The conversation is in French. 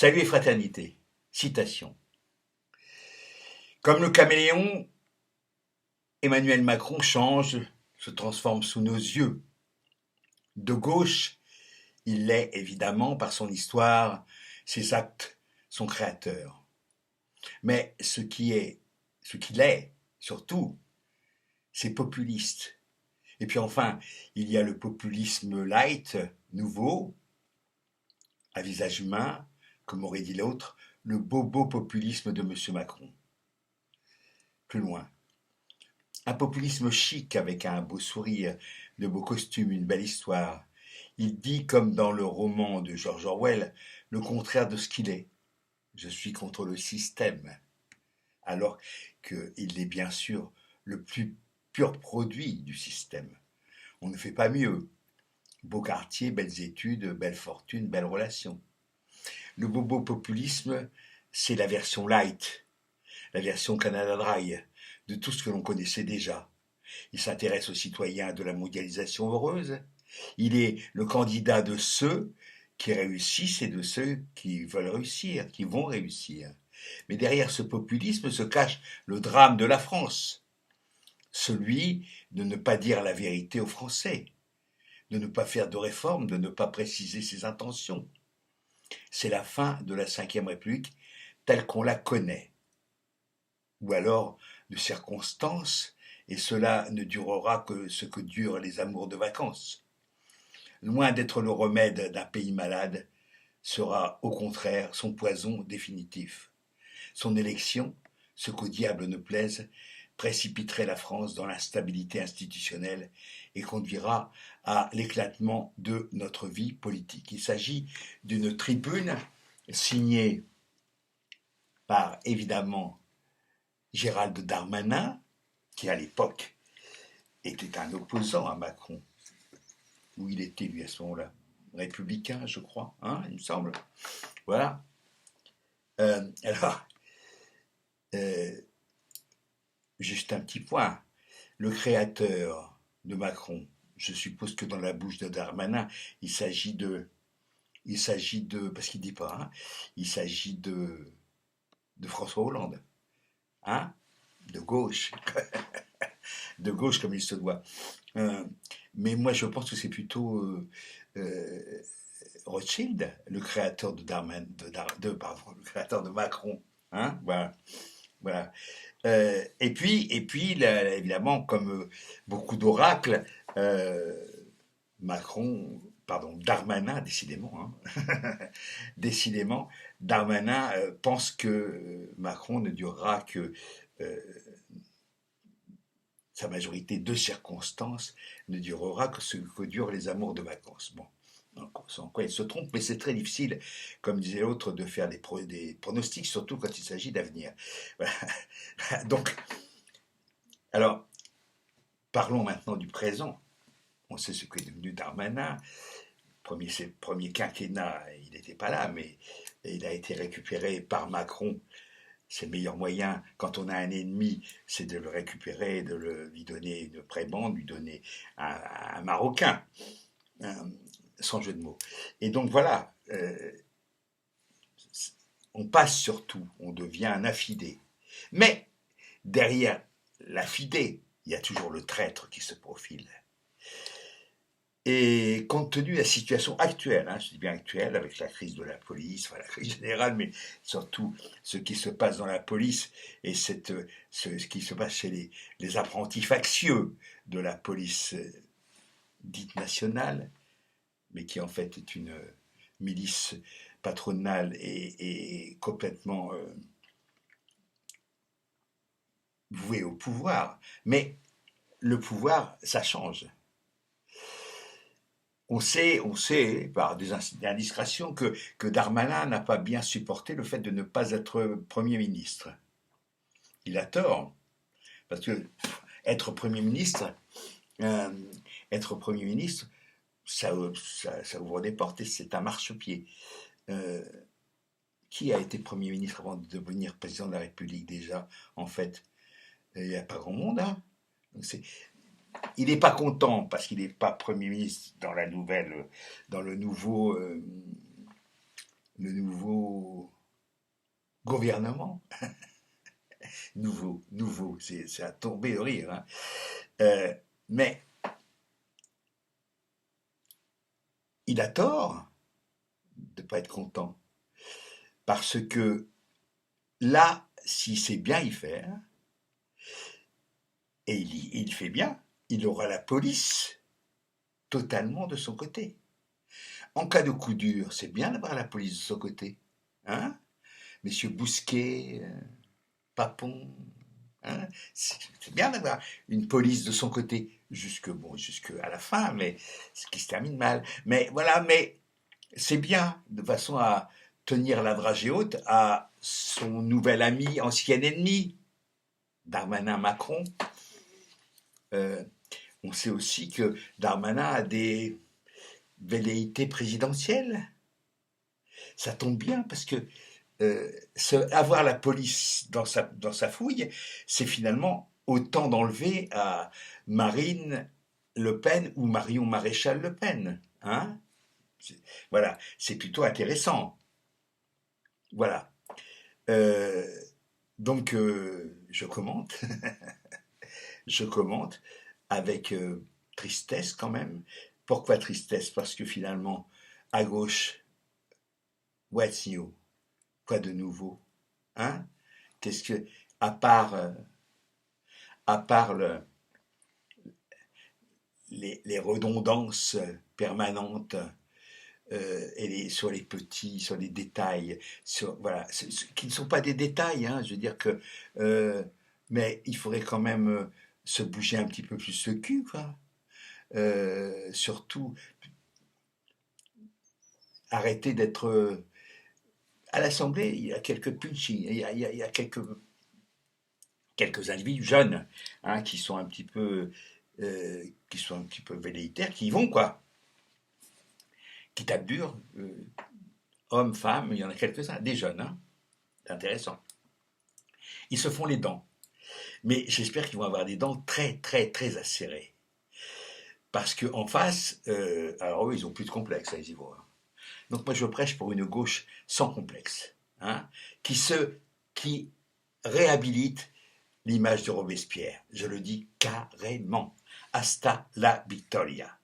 Salut et fraternité. Citation. Comme le caméléon, Emmanuel Macron change, se transforme sous nos yeux. De gauche, il l'est évidemment par son histoire, ses actes, son créateur. Mais ce qu'il est, surtout, c'est populiste. Et puis enfin, il y a le populisme light, nouveau, à visage humain, comme aurait dit l'autre, le bobo populisme de M. Macron. Plus loin. Un populisme chic avec un beau sourire, de beaux costumes, une belle histoire. Il dit, comme dans le roman de George Orwell, le contraire de ce qu'il est. Je suis contre le système. Alors qu'il est bien sûr le plus pur produit du système. On ne fait pas mieux. Beau quartier, belles études, belle fortune, belles relations. Le bobo populisme, c'est la version light, la version Canada Dry, de tout ce que l'on connaissait déjà. Il s'intéresse aux citoyens de la mondialisation heureuse. Il est le candidat de ceux qui réussissent et de ceux qui veulent réussir, qui vont réussir. Mais derrière ce populisme se cache le drame de la France, celui de ne pas dire la vérité aux Français, de ne pas faire de réformes, de ne pas préciser ses intentions. C'est la fin de la Ve République telle qu'on la connaît. Ou alors de circonstances, et cela ne durera que ce que durent les amours de vacances. Loin d'être le remède d'un pays malade, sera au contraire son poison définitif. Son élection, ce qu'au diable ne plaise, précipiterait la France dans l'instabilité institutionnelle et conduira à l'éclatement de notre vie politique. Il s'agit d'une tribune signée par, évidemment, Gérald Darmanin, qui à l'époque était un opposant à Macron. Où il était, lui, à ce moment-là? Républicain, je crois, hein, il me semble. Voilà. Alors, juste un petit point. Le créateur de Macron, je suppose que dans la bouche de Darmanin, il s'agit de, parce qu'il dit pas, hein, il s'agit de François Hollande, hein, de gauche, de gauche comme il se doit. Mais moi, je pense que c'est plutôt Rothschild, le créateur le créateur de Macron, hein, voilà. Voilà. Et puis là, évidemment, comme beaucoup d'oracles, Darmanin, décidément, hein, décidément, Darmanin pense que Macron ne durera que sa majorité de circonstances ne durera que ce que durent les amours de vacances. Bon, sans quoi il se trompe, mais c'est très difficile, comme disait l'autre, de faire des pronostics, surtout quand il s'agit d'avenir. Voilà. Donc, alors, parlons maintenant du présent. On sait ce qu'est devenu Darmanin. Premier quinquennat, il n'était pas là, mais il a été récupéré par Macron. C'est le meilleur moyen, quand on a un ennemi, c'est de le récupérer, de lui donner une prébende, lui donner un Marocain, sans jeu de mots. Et donc voilà, on passe sur tout, on devient un affidé. Mais derrière l'affidé, il y a toujours le traître qui se profile. Et compte tenu de la situation actuelle, hein, je dis bien actuelle, avec la crise de la police, enfin la crise générale, mais surtout ce qui se passe dans la police et ce qui se passe chez les apprentis factieux de la police dite nationale, mais qui en fait est une milice patronale et complètement vouée au pouvoir. Mais le pouvoir, ça change. On sait par des indiscrétions que Darmanin n'a pas bien supporté le fait de ne pas être Premier ministre. Il a tort, parce que être Premier ministre, ça ouvre des portes et c'est un marchepied. Qui a été Premier ministre avant de devenir président de la République déjà? En fait, il n'y a pas grand monde. Hein. Donc il n'est pas content parce qu'il n'est pas Premier ministre dans le nouveau gouvernement, nouveau, c'est à tomber de rire, hein. Mais il a tort de ne pas être content, parce que là, s'il sait bien y faire, et il fait bien, il aura la police totalement de son côté. En cas de coup dur, c'est bien d'avoir la police de son côté. Hein? Messieurs Bousquet, Papon, hein? C'est bien d'avoir une police de son côté, jusque à la fin, mais ce qui se termine mal. Mais voilà, mais c'est bien, de façon à tenir la dragée haute à son nouvel ami, ancien ennemi, Darmanin-Macron. On sait aussi que Darmanin a des velléités présidentielles. Ça tombe bien parce que avoir la police dans sa fouille, c'est finalement autant d'enlever à Marine Le Pen ou Marion Maréchal Le Pen. Hein? Voilà, c'est plutôt intéressant. Voilà. Euh, donc, je commente. Je commente avec tristesse quand même. Pourquoi tristesse? Parce que finalement, à gauche, what's new? Quoi de nouveau? Hein? Qu'est-ce que, à part, euh, à part les redondances permanentes sur les petits, sur les détails, voilà, qui ne sont pas des détails, hein, je veux dire que, mais il faudrait quand même se bouger un petit peu plus le cul, quoi. Surtout, arrêter d'être à l'Assemblée, il y a quelques punchy, il y a quelques individus jeunes, hein, qui sont un petit peu velléitaires, qui y vont, quoi, qui tapent dur, hommes, femmes, il y en a quelques-uns, des jeunes, hein, c'est intéressant. Ils se font les dents, mais j'espère qu'ils vont avoir des dents très, très, très acérées. Parce qu'en face, alors eux, ils ont plus de complexe, les Ivoiriens. Donc moi, je prêche pour une gauche sans complexe, hein, qui réhabilite l'image de Robespierre. Je le dis carrément. Hasta la victoria.